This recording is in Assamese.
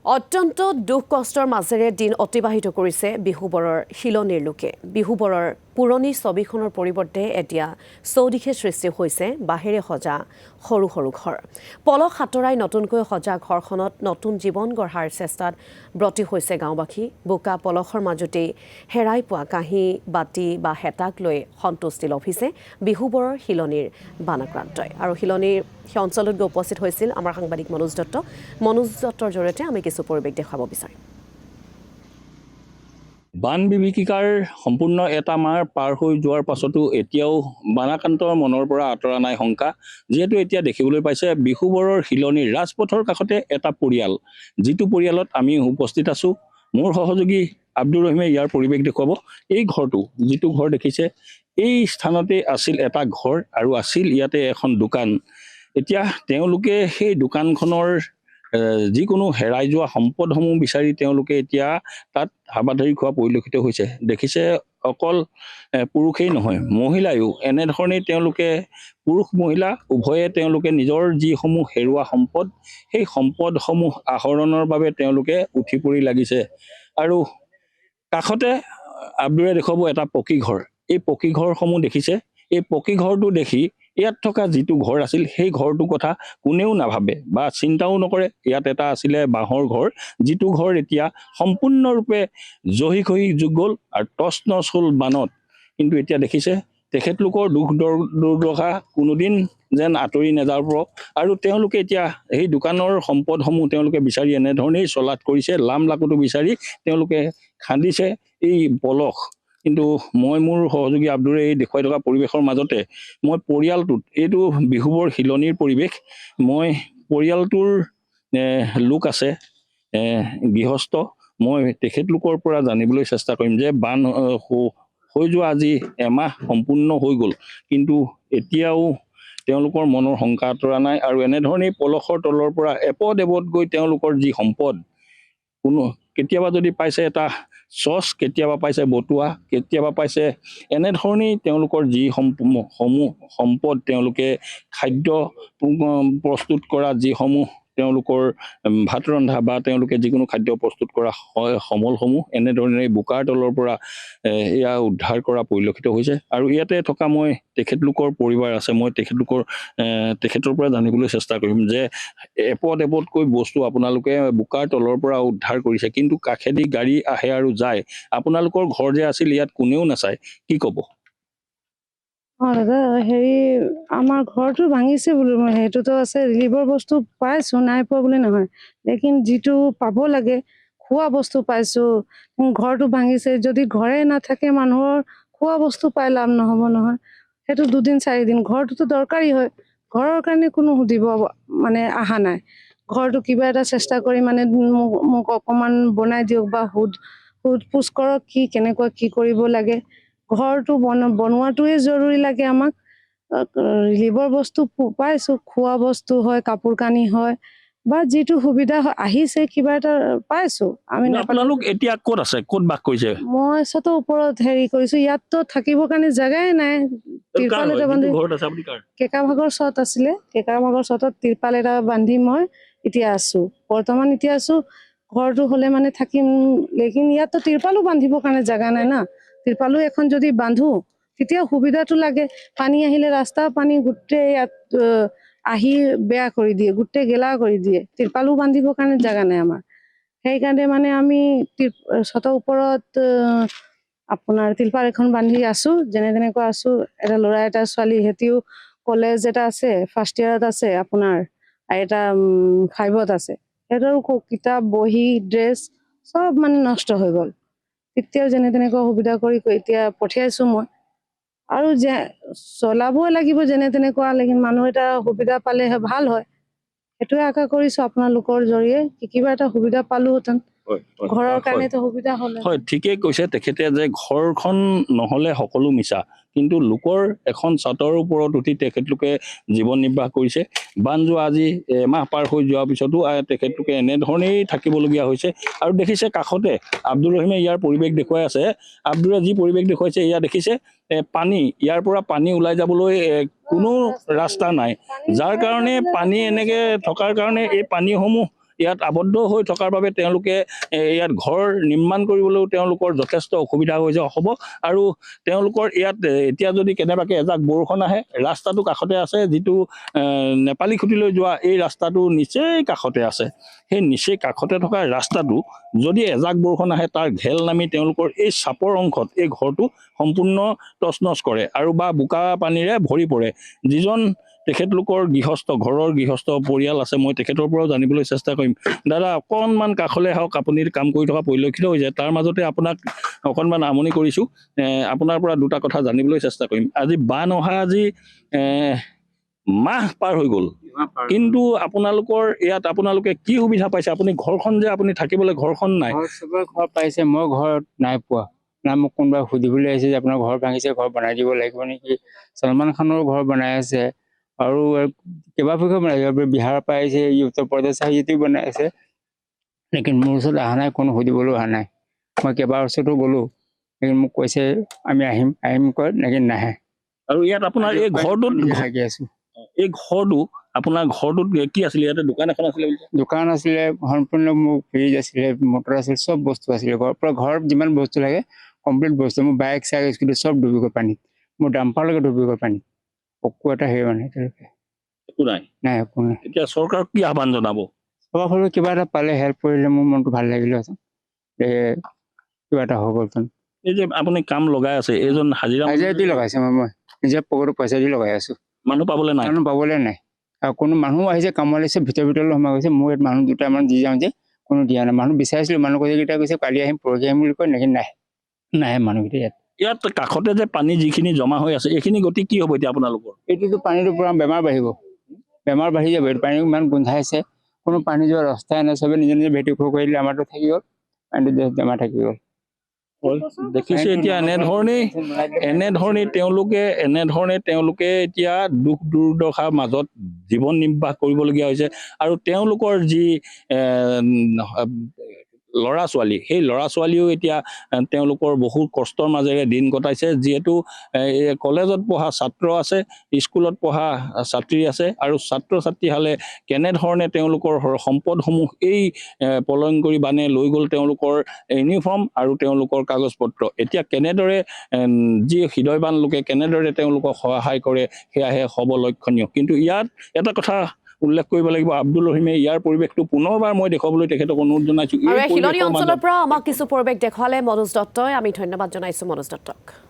অত্যন্ত দুখ কষ্টৰ মাজেৰে দিন অতিবাহিত কৰিছে বিহুবৰৰ শিলনীৰ লোকে। বিহুবৰৰ পুৰণি ছবিখনৰ পৰিৱৰ্তে এতিয়া চৌদিশে সৃষ্টি হৈছে বাঁহেৰে সজা সৰু সৰু ঘৰ। পলস সাঁতৰাই নতুনকৈ সজা ঘৰখনত নতুন জীৱন গঢ়াৰ চেষ্টাত ব্ৰতী হৈছে গাঁওবাসী। বোকা পলসৰ মাজতেই হেৰাই পোৱা কাঁহী বাতি বা হেতাক লৈ সন্তুষ্টি লভিছে বিহুবৰৰ শিলনীৰ বানাক্ৰান্তই। আৰু শিলনীৰ সেই অঞ্চলত গৈ উপস্থিত হৈছিল আমাৰ সাংবাদিক মনোজ দত্ত। মনোজ দত্তৰ জৰিয়তে আমি কিছু পৰিৱেশ দেখুৱাব বিচাৰিম। বান বিভীষিকাৰ সম্পূৰ্ণ এটা মাহ পাৰ হৈ যোৱাৰ পাছতো এতিয়াও বানাক্ৰান্তৰ মনৰ পৰা আঁতৰা নাই শংকা। যিহেতু এতিয়া দেখিবলৈ পাইছে বিহুবৰৰ শিলনীৰ ৰাজপথৰ কাষতে এটা পৰিয়াল, যিটো পৰিয়ালত আমি উপস্থিত আছোঁ। মোৰ সহযোগী আব্দুৰ ৰহিমে ইয়াৰ পৰিৱেশ দেখুৱাব। এই ঘৰটো, যিটো ঘৰ দেখিছে, এই স্থানতে আছিল এটা ঘৰ আৰু আছিল ইয়াতে এখন দোকান। এতিয়া তেওঁলোকে সেই দোকানখনৰ যিকোনো হেৰাই যোৱা সম্পদসমূহ বিচাৰি তেওঁলোকে এতিয়া তাত হাবাথৰি খোৱা পৰিলক্ষিত হৈছে। দেখিছে অকল পুৰুষেই নহয়, মহিলায়ো এনেধৰণেই তেওঁলোকে পুৰুষ মহিলা উভয়ে তেওঁলোকে নিজৰ যিসমূহ হেৰুৱা সম্পদ, সেই সম্পদসমূহ আহৰণৰ বাবে তেওঁলোকে উঠি পৰি লাগিছে। আৰু কাষতে আব্দুৰে দেখুৱাব এটা পকী ঘৰ। এই পকী ঘৰসমূহ দেখিছে, এই পকী ঘৰটো দেখি ইয়াত থকা যিটো ঘৰ আছিল সেই ঘৰটোৰ কথা কোনেও নাভাবে বা চিন্তাও নকৰে। ইয়াত এটা আছিলে বাঁহৰ ঘৰ, যিটো ঘৰ এতিয়া সম্পূৰ্ণৰূপে জহি খহি যোগ গ'ল আৰু টচ নচ হ'ল বানত। কিন্তু এতিয়া দেখিছে তেখেতলোকৰ দুখ দুৰ্দশা কোনোদিন যেন আঁতৰি নাযাব। আৰু তেওঁলোকে এতিয়া সেই দোকানৰ সম্পদসমূহ তেওঁলোকে বিচাৰি এনেধৰণেই চলাত কৰিছে। লাম লাকুটো বিচাৰি তেওঁলোকে খান্দিছে এই পলস। কিন্তু মই মোৰ সহযোগী আব্দুৰে এই দেখুৱাই থকা পৰিৱেশৰ মাজতে মই পৰিয়ালটোত, এইটো বিহুবৰ শিলনীৰ পৰিৱেশ, মই পৰিয়ালটোৰ লোক আছে গৃহস্থ, মই তেখেতলোকৰ পৰা জানিবলৈ চেষ্টা কৰিম যে বান হৈ যোৱা আজি এমাহ সম্পূৰ্ণ হৈ গ'ল, কিন্তু এতিয়াও তেওঁলোকৰ মনৰ শংকা আঁতৰা নাই। আৰু এনেধৰণেই পলসৰ তলৰ পৰা এপদ এপদ গৈ তেওঁলোকৰ যি সম্পদ, কোনো কেতিয়াবা যদি পাইছে এটা চচ, কেতিয়াবা পাইছে বটুৱা, কেতিয়াবা পাইছে এনেধৰণেই তেওঁলোকৰ যি সমূহ সম্পদ, তেওঁলোকে খাদ্য প্ৰস্তুত কৰা যিসমূহ তেওঁলোকৰ ভাত ৰন্ধা বা তেওঁলোকে যিকোনো খাদ্য প্ৰস্তুত কৰা সমলসমূহ এনেধৰণে বোকাৰ তলৰ পৰা এয়া উদ্ধাৰ কৰা পৰিলক্ষিত হৈছে। আৰু ইয়াতে থকা মই তেখেতলোকৰ পৰিবাৰ আছে, মই তেখেতৰ পৰা জানিবলৈ চেষ্টা কৰিম যে এপদ এপদকৈ বস্তু আপোনালোকে বোকাৰ তলৰ পৰা উদ্ধাৰ কৰিছে, কিন্তু কাষেদি গাড়ী আহে আৰু যায়, আপোনালোকৰ ঘৰ যে আছিল ইয়াত কোনেও নাচায়, কি ক'ব? দাদা, আমাৰ ঘৰটো ভাঙিছে বোলো, সেইটোতো আছে, ৰিলিফৰ বস্তু পাইছো, নাই পোৱা বুলি নহয়, লেকিন যিটো পাব লাগে খোৱা বস্তু পাইছো। ঘৰটো ভাঙিছে, যদি ঘৰে নাথাকে মানুহৰ খোৱা বস্তু পাই লাভ নহব নহয়। সেইটো 2 দিন 4 দিন ঘৰটোতো দৰকাৰী হয়, ঘৰৰ কাৰণে কোনো সুধিব মানে অহা নাই। ঘৰটো কিবা এটা চেষ্টা কৰি মানে মোক অকমান বনাই দিয়ক বা সোধ পোছ কৰক কেনেকুৱা কি কৰিব লাগে। ঘৰটো বনোৱাটোৱে জৰুৰী লাগে আমাক। ৰিলিফৰ বস্তু পাইছো, খোৱা বস্তু হয়, কাপোৰ কানি হয়, বা যিটো সুবিধা আহিছে কিবা এটা পাইছো। আমি আপোনালোক এতিয়া ক'ত আছে, ক'ত বাস কৰিছে? মই ছাতৰ ওপৰত কৰিছো, ইয়াততো থাকিবৰ কাৰণে জেগাই নাই। তিৰপাল এটা বান্ধি, কেঁকা ভাগৰ চট আছিলে, কেঁকা ভাগৰ চটত তিৰপাল এটা বান্ধি মই এতিয়া আছো, বৰ্তমান এতিয়া আছো। ঘৰটো হলে মানে থাকিম, লেকিন ইয়াততো তিৰপালো বান্ধিবৰ কাৰণে জেগা নাই না। তিৰপালো এখন যদি বান্ধো তেতিয়া সুবিধাটো লাগে। পানী আহিলে ৰাস্তা পানী গোটেই ইয়াত আহি বেয়া কৰি দিয়ে, গোটেই গেলা কৰি দিয়ে। তিৰপালো বান্ধিবৰ কাৰণে জেগা নাই আমাৰ। সেইকাৰণে মানে আমি ছটৰ ওপৰত আপোনাৰ তিৰপাল এখন বান্ধি আছো, যেনে তেনেকুৱা আছো। এটা ল'ৰা এটা ছোৱালী, সিহঁতিও কলেজ এটা আছে, ফাৰ্ষ্ট ইয়াৰত আছে আপোনাৰ, এটা 5ত আছে। সিহঁতৰো কিতাপ বহি ড্ৰেছ চব মানে নষ্ট হৈ গ'ল। তেতিয়াও যেনে তেনেকুৱা সুবিধা কৰি এতিয়া পঠিয়াইছো মই। আৰু যে চলাবই লাগিব যেনে তেনেকুৱা, লেকিন মানুহ এটা সুবিধা পালে ভাল হয়, সেইটোৱে আশা কৰিছো আপোনালোকৰ জৰিয়ে কিবা এটা সুবিধা পালোহেঁতেন। ঘৰৰ কাৰণেতো সুবিধা হ'লে হয়, ঠিকেই কৈছে তেখেতে যে ঘৰখন নহলে সকলো মিছা, কিন্তু লোকৰ এখন ছাতৰ ওপৰত উঠি তেখেতলোকে জীৱন নিৰ্বাহ কৰিছে। বান যোৱা আজি এমাহ পাৰ হৈ যোৱাৰ পিছতো তেখেতলোকে এনেধৰণেই থাকিবলগীয়া হৈছে। আৰু দেখিছে কাষতে আব্দুৰ ৰহিমে ইয়াৰ পৰিৱেশ দেখুৱাই আছে। আব্দুৰে যি পৰিৱেশ দেখুৱাইছে এয়া দেখিছে, পানী, ইয়াৰ পৰা পানী ওলাই যাবলৈ কোনো ৰাস্তা নাই, যাৰ কাৰণে পানী এনেকে থকাৰ কাৰণে এই পানীসমূহ ইয়াত আবদ্ধ হৈ থকাৰ বাবে তেওঁলোকে ইয়াত ঘৰ নিৰ্মাণ কৰিবলৈও তেওঁলোকৰ যথেষ্ট অসুবিধা হৈ হ'ব আৰু তেওঁলোকৰ ইয়াত এতিয়া যদি কেনেবাকৈ এজাক বৰষুণ আহে ৰাস্তাটো কাষতে আছে যিটো নেপালী খুঁটিলৈ যোৱা এই ৰাস্তাটো নিচেই কাষতে আছে সেই নিচেই কাষতে থকা ৰাস্তাটো যদি এজাক বৰষুণ আহে তাৰ ঘেল নামি তেওঁলোকৰ এই চাপৰ অংশত এই ঘৰটো সম্পূৰ্ণ তছনছ কৰে আৰু বা বোকা পানীৰে ভৰি পৰে যিজন তেখেতলোকৰ ঘৰৰ গৃহস্থ পৰিয়াল আছে মই তেখেতৰ পৰাও জানিবলৈ চেষ্টা কৰিম দাদা অকণমান কাষলৈ আহক আপুনি কাম কৰি থকা পৰিলক্ষিত হৈ যায় তাৰ মাজতে আপোনাক অকণমান আমনি কৰিছোঁ আপোনাৰ পৰা দুটা কথা জানিবলৈ চেষ্টা কৰিম আজি বান অহা আজি মাহ পাৰ হৈ গ'ল কিন্তু আপোনালোকৰ ইয়াত আপোনালোকে কি সুবিধা পাইছে আপুনি ঘৰখন যে আপুনি থাকিবলৈ ঘৰখন নাই চবৰে ঘৰ পাইছে মই ঘৰত নাই পোৱা না মোক কোনোবাই সুধিবলৈ আহিছে যে আপোনাৰ ঘৰ ভাঙিছে ঘৰ বনাই দিব লাগিব নেকি সলমান খানৰ ঘৰ বনাই আছে আৰু কেইবাফিঘৰ বনাইছে বিহাৰৰ পৰা আহিছে উত্তৰ প্ৰদেশ আহিটো বনাই আছে লেকিন মোৰ ওচৰত অহা নাই কোনো সুধিবলৈও অহা নাই মই কেইবাৰ ওচৰতো গ'লোঁ লেকিন মোক কৈছে আমি আহিম কয় লেকিন নাহে আৰু ইয়াত আপোনাৰ এই ঘৰটোত থাকি আছোঁ এই ঘৰটো আপোনাৰ ঘৰটোত কি আছিলে ইয়াতে দোকান এখন আছিলে দোকান আছিলে সম্পূৰ্ণ মোৰ ফ্ৰিজ আছিলে মটৰ আছিলে চব বস্তু আছিলে ঘৰত যিমান বস্তু লাগে কমপ্লিট বস্তু মোৰ বাইক চাইক স্কুটি চব ডুবি গ'ল পানীত মোৰ ডাম্পাৰলৈকে ডুবি গ'ল পানীত একো এটা হেৰি মানে একো নাই নাই একো নাই এতিয়া চৰকাৰক কি আহ্বান জনাব চবৰ ফালে কিবা এটা পালে হেল্প কৰিলে মোৰ মনটো ভাল লাগিলেহেঁতেন কিবা এটা হৈ গ'লহেঁতেন এই যে আপুনি কাম লগাই আছে এইজন হাজিৰা দি লগাইছে মই নিজে পকেটৰ পইচা দি লগাই আছোঁ মানুহ পাবলৈ নাই মানুহ পাবলৈ নাই আৰু কোনো মানুহ আহিছে কামলৈ চব ভিতৰলৈ সোমাই গৈছে মোৰ ইয়াত মানুহ দুটামান দি যাওঁ যে কোনো দিয়া নাই মানুহ বিচাৰিছিলোঁ মানুহ কেইটা কৈছে কালি আহিম পৰহি আহিম বুলি কয় নেকি নাহে মানুহকেইটা ইয়াত কাষতে যে পানী যিখিনি জমা হৈ আছে এইখিনি গতি কি হ'ব এতিয়া আপোনালোকৰ এইটোতো পানীটো পৰা বেমাৰ বাঢ়িব বেমাৰ বাঢ়ি যাব এইটো পানী ইমান গোন্ধাইছে কোনো পানী যোৱাৰ ৰাস্তাই নাই চবে নিজে নিজে ভেটি খুব কৰিলে আমাৰতো থাকি গ'ল পানীটো বেমাৰ থাকি গ'ল দেখিছে এতিয়া এনেধৰণে তেওঁলোকে এতিয়া দুখ দুৰ্দশাৰ মাজত জীৱন নিৰ্বাহ কৰিবলগীয়া হৈছে আৰু তেওঁলোকৰ যি ল'ৰা ছোৱালী সেই ল'ৰা ছোৱালীও এতিয়া তেওঁলোকৰ বহু কষ্টৰ মাজেৰে দিন কটাইছে যিহেতু কলেজত পঢ়া ছাত্ৰ আছে স্কুলত পঢ়া ছাত্ৰী আছে আৰু ছাত্ৰ ছাত্ৰী হ'লে কেনেধৰণে তেওঁলোকৰ সম্পদসমূহ এই পলয়ংকৰী বানে লৈ গ'ল তেওঁলোকৰ ইউনিফৰ্ম আৰু তেওঁলোকৰ কাগজ পত্ৰ এতিয়া কেনেদৰে যি হৃদয়বান লোকে কেনেদৰে তেওঁলোকক সহায় কৰে সেয়াহে হ'ব লক্ষণীয় কিন্তু ইয়াত এটা কথা উল্লেখ কৰিব লাগিব আব্দুল ৰহিমে ইয়াৰ পৰিৱেশটো পুনৰবাৰ মই দেখুৱাবলৈ তেখেতক অনুৰোধ জনাইছোঁ আৰু শিলনী অঞ্চলৰ পৰা আমাক কিছু পৰিৱেশ দেখুৱালে মনোজ দত্তই আমি ধন্যবাদ জনাইছোঁ মনোজ দত্তক